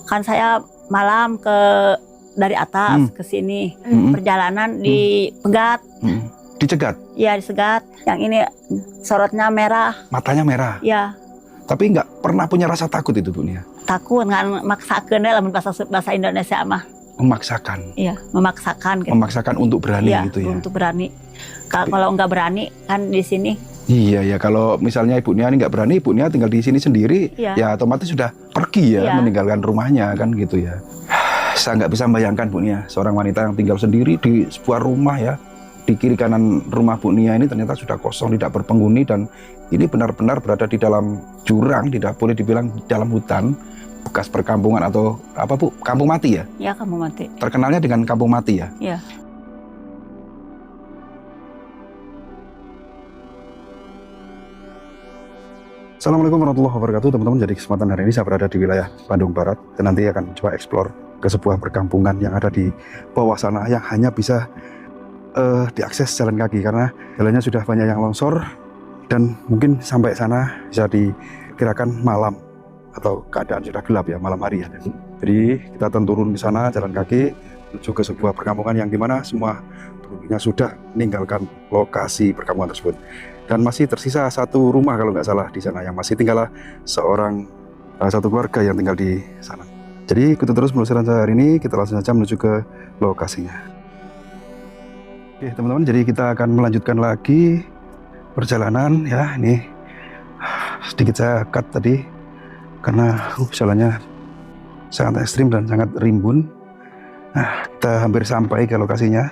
Kan saya malam dari atas ke sini. Perjalanan dipegat. Dicegat? Iya, disegat. Yang ini sorotnya merah. Matanya merah? Iya. Tapi nggak pernah punya rasa takut itu Bu Nia? Takut, nggak maksakan ya, bahasa Indonesia mah. Memaksakan? Iya, memaksakan. Gitu. Memaksakan untuk berani iya, gitu ya? Untuk berani. Kalau nggak berani kan di sini. Iya ya, kalau misalnya Ibu Nia ini nggak berani, Ibu Nia tinggal di sini sendiri, ya otomatis sudah pergi ya, meninggalkan rumahnya kan gitu ya. Saya nggak bisa membayangkan Bu Nia, seorang wanita yang tinggal sendiri di sebuah rumah ya, di kiri kanan rumah Bu Nia ini ternyata sudah kosong, tidak berpenghuni, dan ini benar-benar berada di dalam jurang, tidak boleh dibilang dalam hutan, bekas perkampungan atau apa Bu, kampung mati ya? Ya, kampung mati. Terkenalnya dengan kampung mati ya? Iya. Assalamualaikum warahmatullahi wabarakatuh teman-teman. Jadi kesempatan hari ini saya berada di wilayah Bandung Barat dan nanti akan coba eksplor ke sebuah perkampungan yang ada di bawah sana yang hanya bisa diakses jalan kaki karena jalannya sudah banyak yang longsor dan mungkin sampai sana bisa dikirakan malam atau keadaan sudah gelap ya, malam hari ya. Jadi kita akan turun di sana jalan kaki menuju ke sebuah perkampungan yang dimana semua penduduknya sudah meninggalkan lokasi perkampungan tersebut. Dan masih tersisa satu rumah kalau nggak salah di sana yang masih tinggal satu keluarga yang tinggal di sana. Jadi ikuti terus penelusuran saya hari ini, kita langsung saja menuju ke lokasinya. Oke teman-teman, jadi kita akan melanjutkan lagi perjalanan ya. Ini sedikit saya cut tadi karena jalannya sangat ekstrim dan sangat rimbun. Nah, kita hampir sampai ke lokasinya.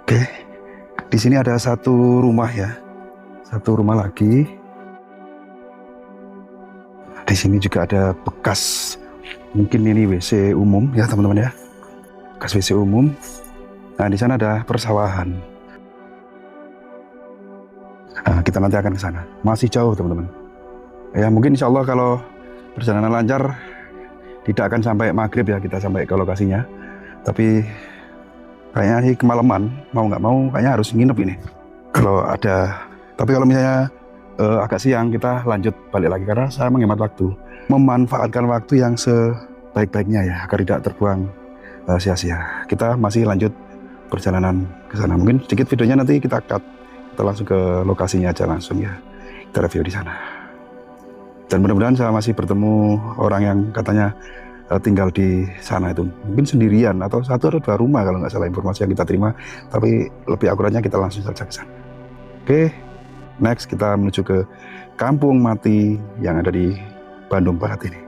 Oke, di sini ada satu rumah ya, satu rumah lagi. Di sini juga ada bekas, mungkin ini WC umum ya teman-teman ya, bekas WC umum. Nah di sana ada persawahan. Nah, kita nanti akan ke sana. Masih jauh teman-teman. Ya mungkin insya Allah kalau perjalanan lancar tidak akan sampai maghrib ya kita sampai ke lokasinya. Tapi kayaknya sih kemalaman, mau nggak mau kayaknya harus nginep ini. Tapi kalau misalnya agak siang kita lanjut balik lagi karena saya menghemat waktu, memanfaatkan waktu yang sebaik-baiknya ya agar tidak terbuang sia-sia. Kita masih lanjut perjalanan ke sana. Mungkin sedikit videonya nanti kita cut, kita langsung ke lokasinya aja langsung ya. Kita review di sana. Dan mudah-mudahan saya masih bertemu orang yang katanya tinggal di sana itu mungkin sendirian atau satu atau dua rumah kalau nggak salah informasi yang kita terima, tapi lebih akuratnya kita langsung saja ke sana. Oke, next kita menuju ke kampung mati yang ada di Bandung Barat ini.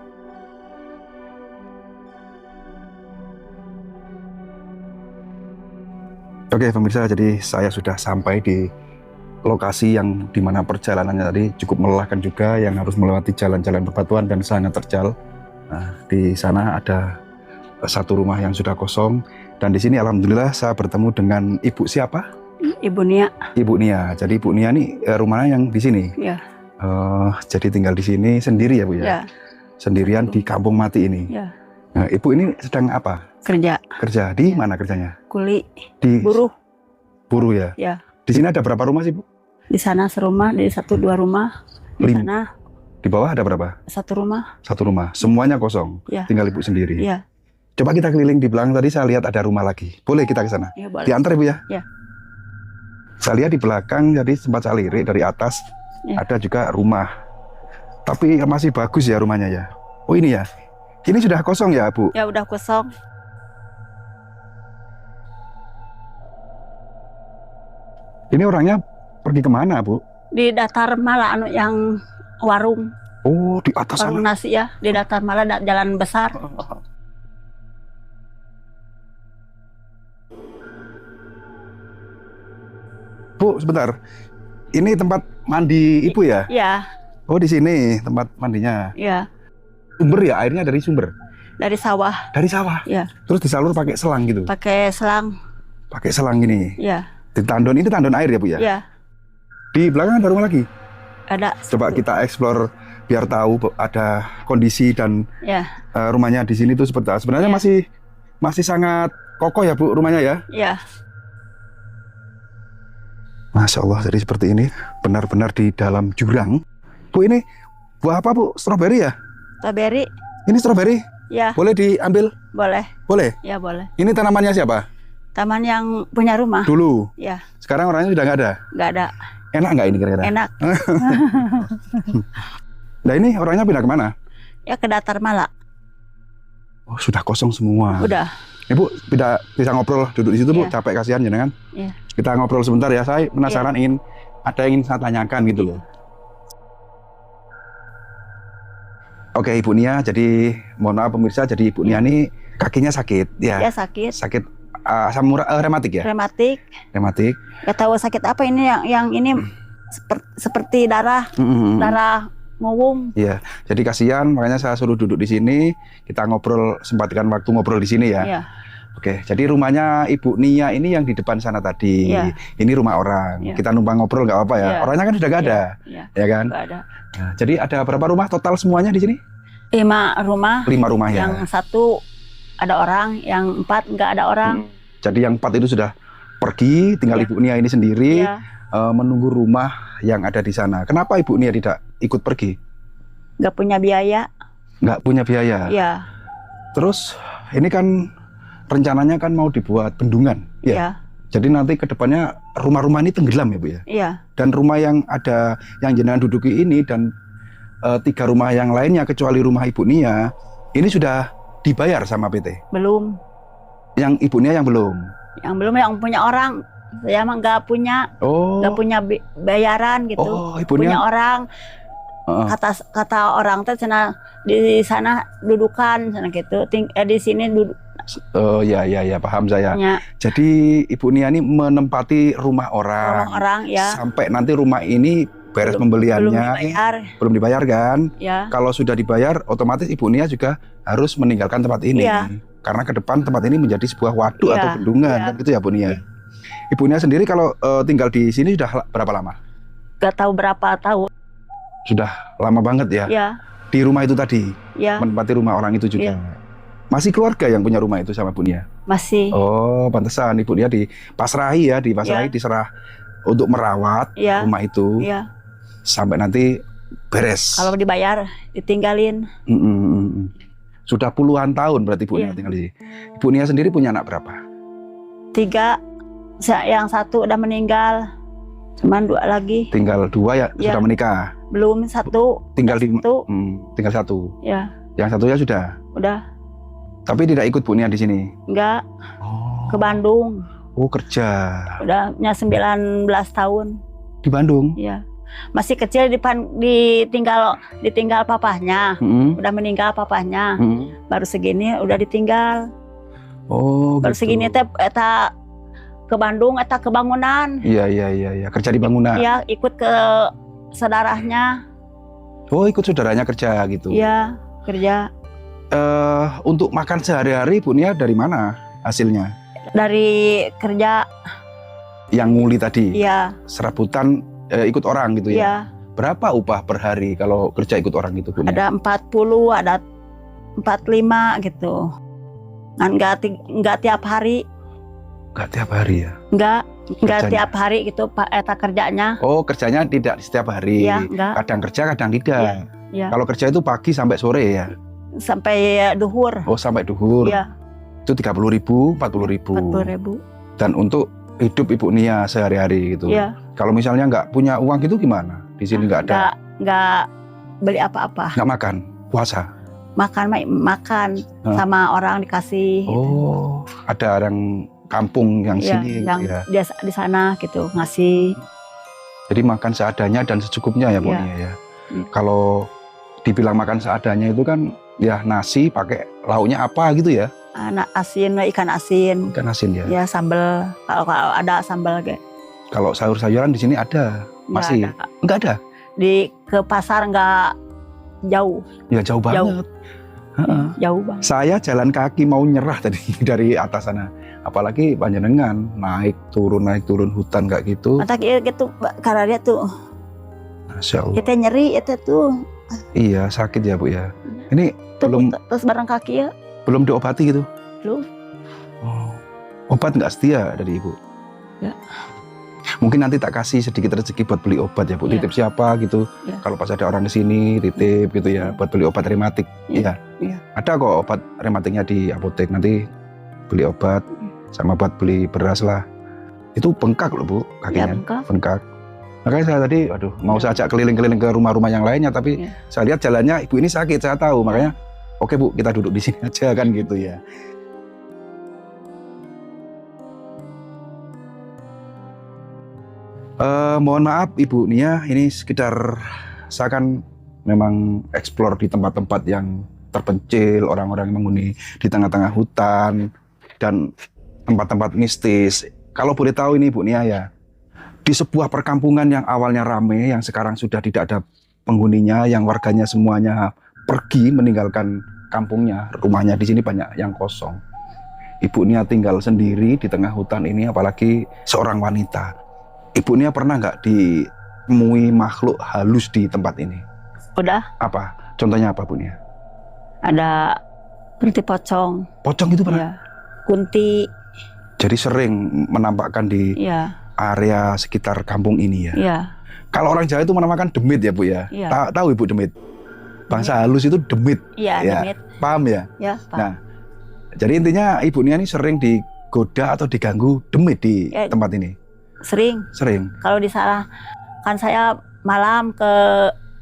Oke pemirsa, jadi saya sudah sampai di lokasi yang dimana perjalanannya tadi cukup melelahkan juga, yang harus melewati jalan-jalan bebatuan dan sangat terjal. Nah, di sana ada satu rumah yang sudah kosong dan di sini alhamdulillah saya bertemu dengan Ibu siapa? Ibu Nia. Ibu Nia. Jadi Ibu Nia ini rumahnya yang di sini. Iya. Jadi tinggal di sini sendiri ya Bu ya? Iya. Sendirian di kampung mati ini. Iya. Nah, Ibu ini sedang apa? Kerja. Kerja di mana kerjanya? Kuli. Di buruh. Buruh ya? Ya. Di sini ada berapa rumah sih Bu? Di sana serumah, di satu dua rumah. Di sana. Di bawah ada berapa? Satu rumah. Satu rumah. Semuanya kosong. Ya. Tinggal Ibu sendiri. Iya. Coba kita keliling di belakang tadi saya lihat ada rumah lagi. Boleh kita ke sana? Ya, boleh. Diantar Ibu ya? Ya. Saya lihat di belakang jadi sempat saya lirik dari atas ada juga rumah. Tapi masih bagus ya rumahnya ya. Oh ini ya. Ini sudah kosong ya Bu? Ya udah kosong. Ini orangnya pergi kemana Bu? Di Datar Mala yang warung. Oh di atas warung sana. Nasi ya, di Datar Mala jalan besar. Bu sebentar, ini tempat mandi Ibu ya? Iya. Oh di sini tempat mandinya? Iya. Sumber ya, airnya dari sumber? Dari sawah. Dari sawah? Iya. Terus disalur pakai selang gitu? Pakai selang. Pakai selang gini? Iya. Di tandon, ini tandon air ya Bu ya? Iya. Di belakang ada rumah lagi? Ada. Coba kita explore biar tahu ada kondisi dan rumahnya di sini tuh seperti apa. Sebenarnya masih sangat kokoh ya Bu rumahnya ya? Iya. Masya Allah, jadi seperti ini benar-benar di dalam jurang. Bu ini buah apa Bu? Stroberi ya? Stroberi. Ini stroberi, Ya, boleh diambil? boleh. Boleh. Ya, boleh. Ini tanamannya siapa? Taman yang punya rumah. Dulu. Ya, Sekarang orangnya sudah nggak ada. nggak ada. Enak nggak ini kira-kira? Enak. Nah ini orangnya pindah kemana? Ya ke Datar Malak. Oh sudah kosong semua. Udah. Ibu bisa ngobrol duduk di situ Bu, Iya. capek kasihan jenengan. Iya. Kita ngobrol sebentar ya, saya penasaran ada yang ingin saya tanyakan gitu loh. Oke Ibu Nia, jadi mohon maaf pemirsa, jadi Ibu Nia ini kakinya sakit ya. Ya sakit. Sakit asam urat rematik ya? Rematik. Rematik. Gak tahu sakit apa ini yang ini seperti darah darah ngowong. Iya, jadi kasihan makanya saya suruh duduk di sini, kita ngobrol, sempatkan waktu ngobrol di sini ya. Iya. Oke, jadi rumahnya Ibu Nia ini yang di depan sana tadi. Iya. Ini rumah orang. Iya. Kita numpang ngobrol nggak apa-apa ya. Iya. Orangnya kan sudah nggak ada, Iya. ya kan? Nggak ada. Nah, jadi ada berapa rumah total semuanya di sini? 5 rumah. 5 rumah ya. Yang 1 ada orang, yang 4 nggak ada orang. Jadi yang 4 itu sudah pergi, tinggal Iya. Ibu Nia ini sendiri Iya. menunggu rumah yang ada di sana. Kenapa Ibu Nia tidak ikut pergi? Nggak punya biaya. Nggak punya biaya. Iya. Terus ini kan rencananya kan mau dibuat bendungan, ya. Iya. Jadi nanti ke depannya rumah-rumah ini tenggelam ya Bu ya. Iya. Dan rumah yang ada yang jenengan duduki ini dan 3 rumah yang lainnya kecuali rumah Ibu Nia ini sudah dibayar sama PT. Belum. Yang Ibu Nia yang belum. Yang belum yang punya orang. Saya mah nggak punya. Oh. Nggak punya bayaran gitu. Oh, Ibu Punya Nia. orang. Kata orang teh sana di sana dudukan sana gitu. Di sini duduk. Oh ya paham saya. Ya. Jadi Ibu Nia ini menempati rumah orang. Orang ya. Sampai nanti rumah ini beres Belum pembeliannya. dibayar. Belum dibayar kan? Ya. Kalau sudah dibayar, otomatis Ibu Nia juga harus meninggalkan tempat ini. Iya. Karena ke depan tempat ini menjadi sebuah waduk Iya, atau bendungan, iya. kan gitu ya Bu Nia. Iya. Ibu Nia sendiri kalau tinggal di sini sudah berapa lama? Gak tahu berapa tahun. Sudah lama banget ya? Ya. Di rumah itu tadi, Ya. menempati rumah orang itu juga. Iya. Masih keluarga yang punya rumah itu sama Bu Nia? Masih. Oh, pantesan Ibu Nia dipasrahi ya, dipasrahi, Iya. diserah untuk merawat Ya. rumah itu Ya. sampai nanti beres. Kalau dibayar ditinggalin. Sudah puluhan tahun berarti Ibu Nia Iya. tinggal di sini. Ibu Nia sendiri punya anak berapa? 3. Yang 1 udah meninggal. Cuman 2 lagi. Tinggal 2 ya, Iya. sudah menikah. Belum 1. Tinggal di 1. tinggal 1. Ya. Yang satunya sudah. Udah. Tapi tidak ikut Bu Nia di sini. Enggak. Oh. Ke Bandung. Oh, kerja Udah punya 19 tahun. di Bandung. Ya. Masih kecil ditinggal papahnya. Udah meninggal papahnya. Baru segini udah ditinggal. Oh, Baru gitu. segini teh eta ke Bandung, eta ke bangunan. Iya. Kerja di bangunan. Ya, ikut ke saudaranya. Oh, ikut saudaranya kerja gitu. Iya, kerja. Untuk makan sehari-hari Bu Nia dari mana hasilnya? Dari kerja, Yang nguli tadi, iya, serabutan ikut orang gitu ya? iya. Berapa upah per hari kalau kerja ikut orang itu Bu Nia? Ada 40, ada 45 gitu. Nggak tiap hari, Nggak tiap hari ya? nggak Kerjanya. tiap hari gitu Pak eta kerjanya. Oh, kerjanya tidak setiap hari. Iya, nggak. Kadang kerja, kadang tidak. Iya. Kalau kerja itu pagi sampai sore ya? Sampai duhur. Oh, sampai duhur. Iya, Itu 30.000, 40.000. 40.000. Dan untuk hidup Ibu Nia sehari-hari gitu. Iya. Kalau misalnya nggak punya uang gitu gimana? Di sini nggak ada. Nggak beli apa-apa. Nggak makan, puasa. Makan Hah? sama orang dikasih. Gitu. Oh, ada orang kampung yang Iya, sini yang ya. dia di sana gitu ngasih. Jadi makan seadanya dan secukupnya ya Bu Iya. Nia ya. Iya. Kalau dibilang makan seadanya itu kan ya nasi pakai lauknya apa gitu ya? Anak asin, ikan asin. Ikan asin ya. Ya sambal. Kalau ada sambal kayak. Kalau sayur-sayuran di sini ada, masih Nggak ada. nggak ada. Ke pasar nggak jauh. Ya jauh banget. Heeh. Jauh banget. Saya jalan kaki mau nyerah tadi dari atas sana. Apalagi panjenengan naik turun hutan kayak gitu. Mata gitu karena dia tuh Masya Allah. kita nyeri itu tuh. Iya sakit ya Bu ya. Ini Tuh, belum terus barang kaki ya. belum diobati gitu. Belum. Oh. Obat nggak setia dari Ibu? Nggak. Mungkin nanti tak kasih sedikit rezeki buat beli obat ya Bu. Iya. Titip siapa gitu. Iya. Kalau pas ada orang di sini titip gitu ya buat beli obat rematik. Iya. Iya. Ada kok obat rematiknya di apotek, nanti beli obat sama buat beli beras lah. Itu bengkak loh Bu Ya, kakinya, bengkak. bengkak. Makanya saya tadi, mau saya ajak keliling-keliling ke rumah-rumah yang lainnya, tapi saya lihat jalannya ibu ini sakit, saya tahu, makanya oke Bu, kita duduk di sini aja kan gitu ya. Mohon maaf Ibu Nia, ini sekedar saya kan memang eksplor di tempat-tempat yang terpencil, orang-orang yang menghuni di tengah-tengah hutan dan tempat-tempat mistis. Kalau boleh tahu ini Ibu Nia ya, di sebuah perkampungan yang awalnya ramai, yang sekarang sudah tidak ada penghuninya, yang warganya semuanya pergi meninggalkan kampungnya, rumahnya di sini banyak yang kosong. Ibu Nia tinggal sendiri di tengah hutan ini, apalagi seorang wanita. Ibu Nia pernah nggak ditemui makhluk halus di tempat ini? Udah. Apa? Contohnya apa Bu Nia? Ada kunti pocong. Pocong itu pernah? Ya. Kunti. Jadi sering menampakkan di Ya. area sekitar kampung ini ya? Ya. Kalau orang Jawa itu menamakan demit ya Bu ya? Ya. Tahu Ibu demit? Bangsa halus itu demit. Iya, Ya. demit. Paham ya? Ya, Pak. Nah, jadi intinya Ibu Nia ini sering digoda atau diganggu demit di Ya. tempat ini? Sering. Sering? Kalau di sana kan saya malam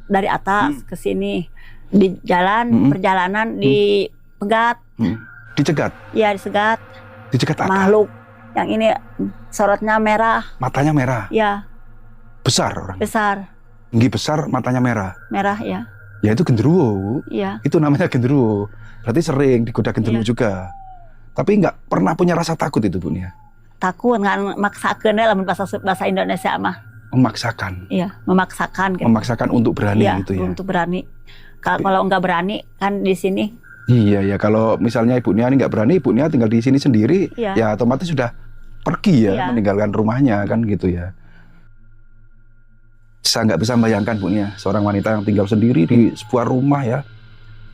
dari atas ke sini di jalan perjalanan dipegat. Dicegat? Ya, disegat. Dicegat apa? Makhluk yang ini sorotnya merah. Matanya merah? Ya, Besar orang? besar. Tinggi besar, matanya merah? Merah ya. Ya itu genderuwo Bu. Iya. Itu namanya genderuwo. Berarti sering digoda genderuwo Iya. juga. Tapi nggak pernah punya rasa takut itu Bu Nia? Takut ngan maksakeun lah bahasa Indonesia mah. Memaksakan? Iya, memaksakan gitu. Memaksakan untuk berani Iya, gitu ya? untuk berani. Kalau nggak berani kan di sini. Iya ya, kalau misalnya Ibu Nia ini nggak berani, Ibu Nia tinggal di sini sendiri, Iya. ya otomatis sudah pergi ya, Iya. meninggalkan rumahnya kan gitu ya. Saya nggak bisa membayangkan Bu Nia, seorang wanita yang tinggal sendiri di sebuah rumah ya,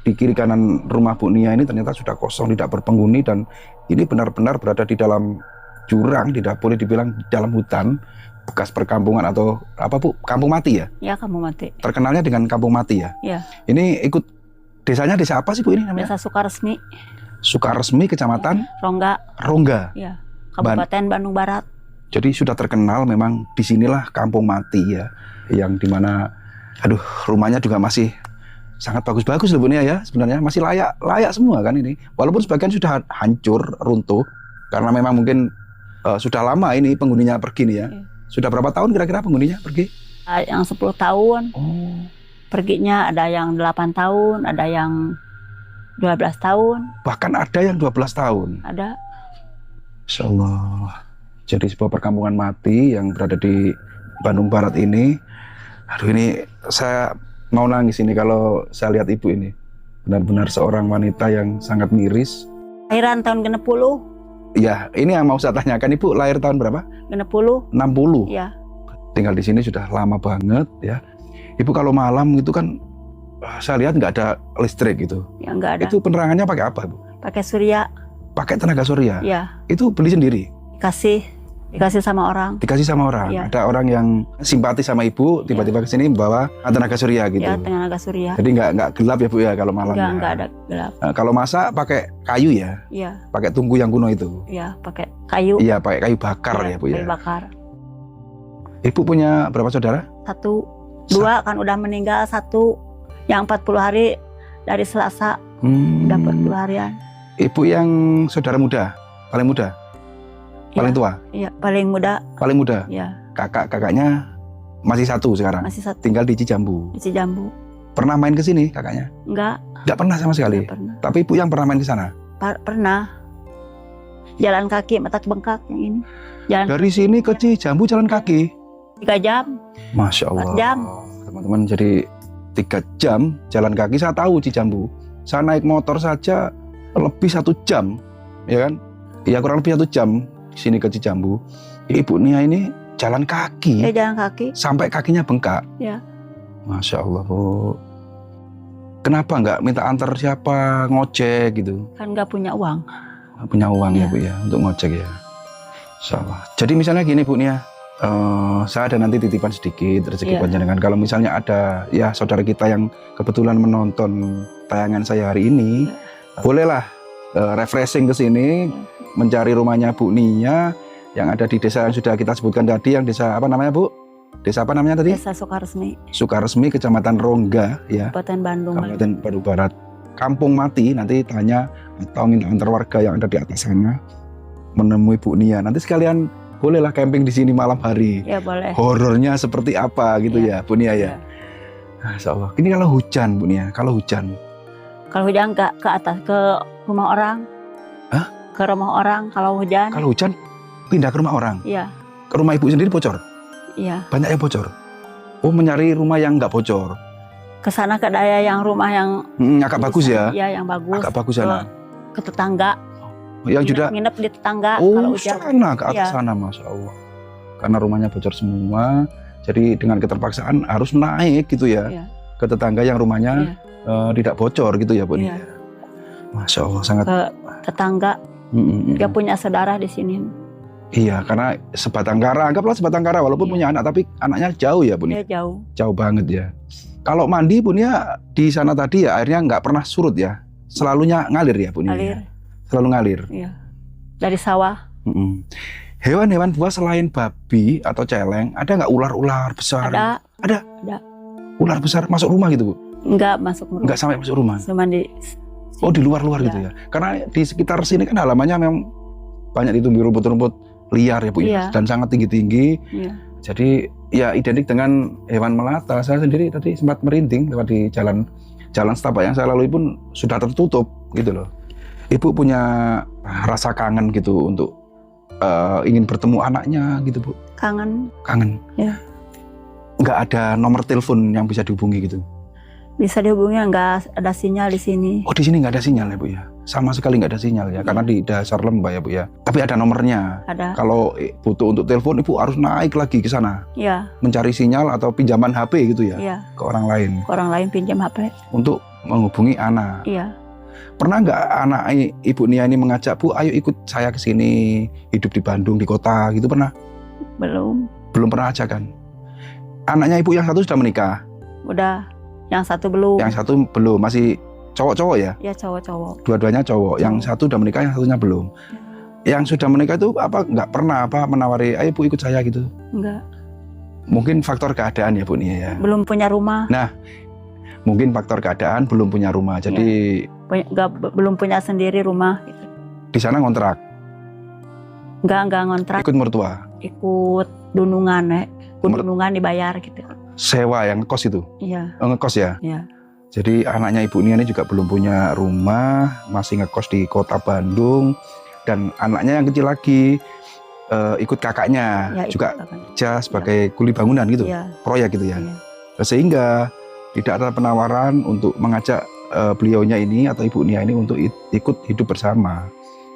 di kiri kanan rumah Bu Nia ini ternyata sudah kosong, tidak berpenghuni, dan ini benar-benar berada di dalam jurang, tidak boleh dibilang di dalam hutan, bekas perkampungan atau apa Bu, kampung mati ya? Ya, kamu mati. Terkenalnya dengan kampung mati ya? Iya. Ini ikut desanya desa apa sih Bu ini namanya? Desa Sukaresmi, Sukaresmi, Kecamatan Rongga. Rongga. Ya, Kabupaten Bandung Barat. Jadi sudah terkenal memang disinilah kampung mati ya, yang dimana, rumahnya juga masih sangat bagus-bagus loh Bu Nia ya, sebenarnya masih layak semua kan ini. Walaupun sebagian sudah hancur, runtuh, karena memang mungkin sudah lama ini penghuninya pergi nih ya. Iya. Sudah berapa tahun kira-kira penghuninya pergi? Yang 10 tahun. Oh, Perginya ada yang 8 tahun, ada yang 12 tahun, bahkan ada yang 12 tahun. ada. Insya Allah. Jadi sebuah perkampungan mati yang berada di Bandung Barat ini. Aduh, ini saya mau nangis ini kalau saya lihat ibu ini. Benar-benar seorang wanita yang sangat miris. Lahiran tahun 60, Ya, ini yang mau saya tanyakan, Ibu lahir tahun berapa? 60. 60. Ya, Tinggal di sini sudah lama banget ya. Ibu kalau malam itu kan saya lihat nggak ada listrik gitu. yang enggak ada. Itu penerangannya pakai apa, Bu? Pakai surya. Pakai tenaga surya. Ya, Itu beli sendiri? dikasih sama orang. Dikasih sama orang? Iya. Ada orang yang simpati sama Ibu, tiba-tiba ke sini membawa tenaga surya gitu. Ya, tenaga surya. Jadi nggak gelap ya Bu ya kalau malam ya? Enggak ada gelap. Nah, kalau masak pakai kayu ya? Iya, Pakai tungku yang kuno itu? iya, pakai kayu. Iya, pakai kayu bakar Iya, ya Bu ya? kayu bakar. Ibu punya berapa saudara? 1, 2 kan udah meninggal, 1 yang 40 hari dari Selasa udah 40 harian. Ibu yang saudara muda, paling muda, paling tua, Iya, paling muda. paling muda. Ya, Kakaknya masih 1 sekarang. masih 1 Tinggal di Cijambu. di Jambu. Pernah main ke sini kakaknya? Enggak, Nggak pernah sama sekali. enggak pernah. Tapi ibu yang pernah main ke sana. Pernah. Jalan kaki mata bengkak yang ini. Jalan Dari sini ke Cijambu jalan kaki. 3 jam. Masya Allah. 4 jam. Teman-teman, jadi 3 jam jalan kaki. Saya tahu Cijambu. Saya naik motor saja lebih 1 jam, ya kan? Iya, kurang lebih 1 jam sini ke Cijambu. Ibu Nia ini jalan kaki Jalan kaki. sampai kakinya bengkak. Ya. Masya Allah, Bu. Kenapa nggak minta antar siapa ngojek gitu? Kan nggak punya uang. Nggak punya uang ya Iya. Bu ya untuk ngojek ya. Insya Allah. Jadi misalnya gini Bu Nia, Saya ada nanti titipan sedikit rezeki Iya. panjenengan. Kalau misalnya ada ya saudara kita yang kebetulan menonton tayangan saya hari ini, bolehlah refreshing ke sini, mencari rumahnya Bu Nia yang ada di desa yang sudah kita sebutkan tadi, yang desa apa namanya Bu? Desa apa namanya tadi? Desa Sukaresmi, Sukaresmi, Kecamatan Rongga, ya, Kabupaten Bandung. Kabupaten Bandung Barat. Kampung Mati, nanti tanya atau minta antar warga yang ada di atas sana menemui Bu Nia. Nanti sekalian bolehlah camping di sini malam hari. Ya boleh. Horornya seperti apa gitu ya, Bu Nia ya. Ya. Masya Allah. Ini kalau hujan Bu Nia, kalau hujan. Kalau hujan nggak ke atas ke rumah orang. Hah? Ke rumah orang kalau hujan. Kalau hujan pindah ke rumah orang. Iya, Ke rumah ibu sendiri bocor. iya. Banyak yang bocor. Oh, mencari rumah yang nggak bocor. Ke sana ke daya yang rumah yang Agak bagus ya. Iya, yang bagus. Agak bagus sana. Ke tetangga. Yang sudah. Nginep di tetangga kalau Oh, hujan. sana ke atas Iya. sana, Masya Allah. Karena rumahnya bocor semua, jadi dengan keterpaksaan harus naik gitu ya, Iya. ke tetangga yang rumahnya tidak bocor gitu ya, Bu. Iya. Masya Allah, sangat. Ke tetangga. Dia punya saudara di sini. Iya, karena sebatang kara, anggaplah sebatang kara, walaupun Iya. punya anak, tapi anaknya jauh ya, Bu. Dia jauh. Jauh banget ya. Kalau mandi, Bu Nia, di sana tadi ya airnya nggak pernah surut ya, selalunya ngalir ya, Bu Nia. Ngalir. Selalu ngalir. Iya. Dari sawah. Hewan-hewan buas selain babi atau celeng, ada nggak ular-ular besar? Ada. Ular besar masuk rumah gitu, Bu? Enggak masuk rumah. Nggak sampai masuk rumah? Cuma di. Oh, di luar-luar Iya. gitu ya? Karena di sekitar sini kan halamannya memang banyak ditumbuhi rumput-rumput liar ya, Bu, ya? Iya. Dan sangat tinggi-tinggi. Iya. Jadi ya identik dengan hewan melata. Saya sendiri tadi sempat merinding lewat di jalan setapak yang saya lalui pun sudah tertutup gitu loh. Ibu punya rasa kangen gitu untuk ingin bertemu anaknya gitu, Bu? Kangen. Kangen? Ya. Nggak ada nomor telepon yang bisa dihubungi gitu? Bisa dihubungi, nggak ada sinyal di sini. Oh, di sini nggak ada sinyal ya, Bu ya? Sama sekali nggak ada sinyal ya, karena di dasar lembah ya, Bu ya. Tapi ada nomornya. Ada. Kalau butuh untuk telepon, Ibu harus naik lagi ke sana, Iya. mencari sinyal atau pinjaman HP gitu ya, Iya. ke orang lain Orang lain pinjam HP. untuk menghubungi anak. Iya. Pernah nggak anak Ibu Nia ini mengajak, Bu, ayo ikut saya ke sini, hidup di Bandung, di kota gitu, pernah? Belum. Belum pernah ajakan. Anaknya Ibu yang satu sudah menikah, Udah. Yang satu belum. yang satu belum, masih cowok-cowok ya? Ya cowok-cowok. Dua-duanya cowok. Yang satu udah menikah, yang satunya belum. Yang sudah menikah itu apa nggak pernah menawari, ayo Bu ikut saya gitu? Enggak. Mungkin faktor keadaan ya, Bu Nia ya. Belum punya rumah. Mungkin faktor keadaan belum punya rumah. Jadi Belum punya sendiri rumah. Gitu. di sana ngontrak, Enggak ngontrak. ikut mertua, Ikut dunungan, dunungan dibayar gitu. sewa yang ngekos itu, Iya. ngekos ya. Iya. Jadi anaknya Ibu Nia ini juga belum punya rumah, masih ngekos di kota Bandung, dan anaknya yang kecil lagi ikut kakaknya Ya, juga ikut kakaknya. kerja sebagai kuli bangunan gitu, Iya. proyek gitu ya. Iya. Sehingga tidak ada penawaran untuk mengajak beliaunya ini atau Ibu Nia ini untuk ikut hidup bersama.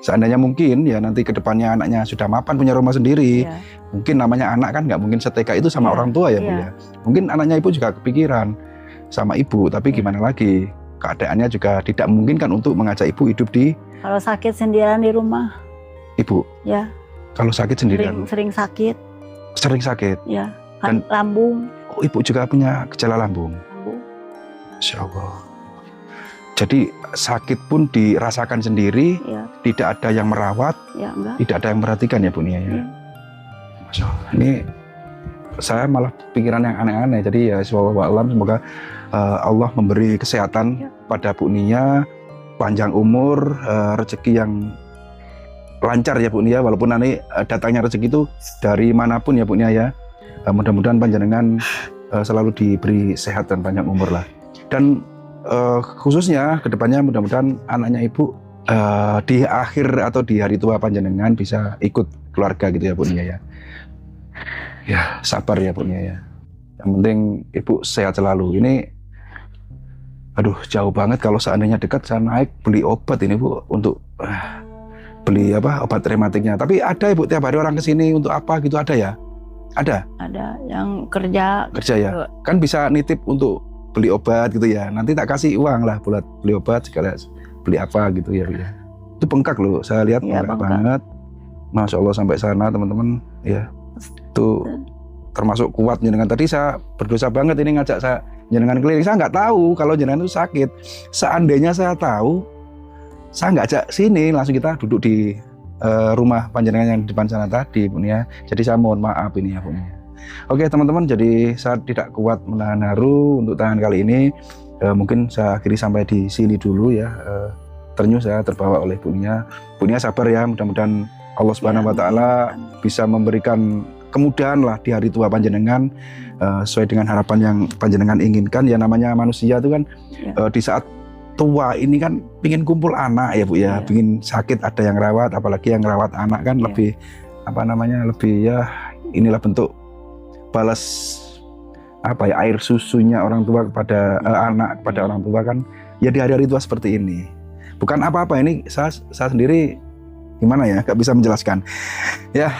Seandainya mungkin ya nanti kedepannya anaknya sudah mapan punya rumah sendiri, Iya. mungkin namanya anak kan nggak mungkin seteka itu sama Iya, orang tua ya, Bu iya. ya. Mungkin anaknya Ibu juga kepikiran sama Ibu, tapi gimana lagi, keadaannya juga tidak memungkinkan untuk mengajak Ibu hidup di Kalau sakit sendirian di rumah. Ibu. Ya. Kalau sakit sendirian, Sering sakit. sering sakit. Ya. Kan lambung. Oh, Ibu juga punya gejala lambung. Insya Allah. Jadi sakit pun dirasakan sendiri, Ya. tidak ada yang merawat, Ya enggak. tidak ada yang memperhatikan ya, Bu Nia ya. Iya. Masya Allah. Ini saya malah pikiran yang aneh-aneh. Jadi ya semoga Allah memberi kesehatan Ya. pada Bu Nia, panjang umur, rezeki yang lancar ya, Bu Nia. Walaupun nanti datangnya rezeki itu dari manapun ya, Bu Nia ya. Mudah-mudahan panjenengan selalu diberi sehat dan panjang umur lah. Dan khususnya kedepannya mudah-mudahan anaknya Ibu di akhir atau di hari tua panjenengan bisa ikut keluarga gitu ya, Bu Nia ya. Ya sabar ya, Bu Nia ya. Yang penting Ibu sehat selalu. Ini aduh jauh banget, kalau seandainya dekat saya naik beli obat ini, Bu, untuk beli obat rematiknya. Tapi ada Ibu tiap hari orang kesini untuk apa gitu, ada ya? Ada yang kerja ya. Kan bisa nitip untuk beli obat gitu ya. Nanti tak kasih uang lah buat beli obat, segala beli apa gitu ya, Bu ya. Itu bengkak loh, saya lihat Iya, bengkak bengkak. banget. Masya Allah sampai sana teman-teman ya. Itu termasuk kuat jenengan. Tadi saya berdosa banget ini ngajak saya jenengan keliling. Saya nggak tahu kalau jenengan itu sakit. Seandainya saya tahu, saya nggak ajak sini, langsung kita duduk di rumah panjenengan yang di depan sana tadi, Bu Nia. Jadi saya mohon maaf ini ya, Bu Nia. Oke teman-teman, jadi saya tidak kuat menahan haru untuk tayangan kali ini. Mungkin saya akhiri sampai di sini dulu ya. Ternyuh saya terbawa oleh Bu Nia. Bu Nia sabar ya, mudah-mudahan Allah Subhanahu wa taala bisa memberikan kemudahan lah di hari tua panjenengan sesuai dengan harapan yang panjenengan inginkan. Ya namanya manusia itu kan di saat tua ini kan pingin kumpul anak ya Bu ya, pingin sakit ada yang rawat, apalagi yang rawat anak kan lebih lebih ya, inilah bentuk balas air susunya orang tua kepada anak, kepada orang tua kan ya di hari-hari tua seperti ini. Bukan apa-apa, ini saya sendiri gimana ya, gak bisa menjelaskan ya.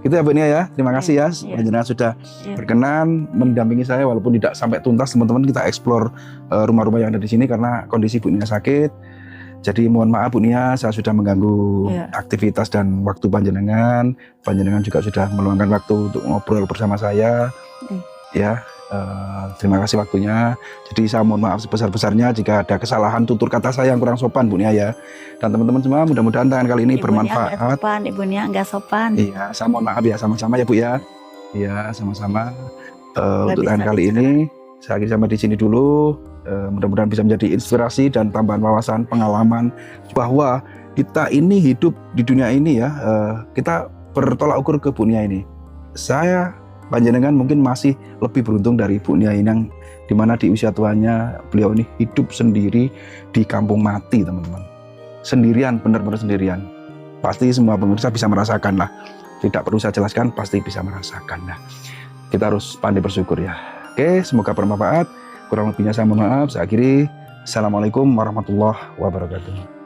Itu ya Bu Nia ya, terima kasih ya panjenengan sudah berkenan mendampingi saya walaupun tidak sampai tuntas. Teman-teman, kita eksplor rumah-rumah yang ada di sini karena kondisi Bu Nia sakit. Jadi mohon maaf Bu Nia, saya sudah mengganggu aktivitas dan waktu panjenengan. Panjenengan juga sudah meluangkan waktu untuk ngobrol bersama saya. Ya, terima kasih waktunya. Jadi saya mohon maaf sebesar-besarnya jika ada kesalahan tutur kata saya yang kurang sopan Bu Nia ya. Dan teman-teman semua, mudah-mudahan tangan kali ini bermanfaat. Ibu Nia nggak sopan. Iya, saya mohon maaf ya, sama-sama ya Bu ya. Iya, sama-sama. Untuk tangan kali ini saya akhiri sampai di sini dulu. Mudah-mudahan bisa menjadi inspirasi dan tambahan wawasan, pengalaman bahwa kita ini hidup di dunia ini ya, kita bertolak ukur ke Bu Nia ini. Saya panjenengan mungkin masih lebih beruntung dari Bu Nia ini yang dimana di usia tuanya beliau ini hidup sendiri di kampung mati teman-teman. Sendirian, benar-benar sendirian. Pasti semua pemirsa bisa merasakan lah. Tidak perlu saya jelaskan, pasti bisa merasakan lah. Kita harus pandai bersyukur ya. Oke, semoga bermanfaat. Kurang lebihnya saya mohon maaf. Saya akhiri. Assalamualaikum warahmatullahi wabarakatuh.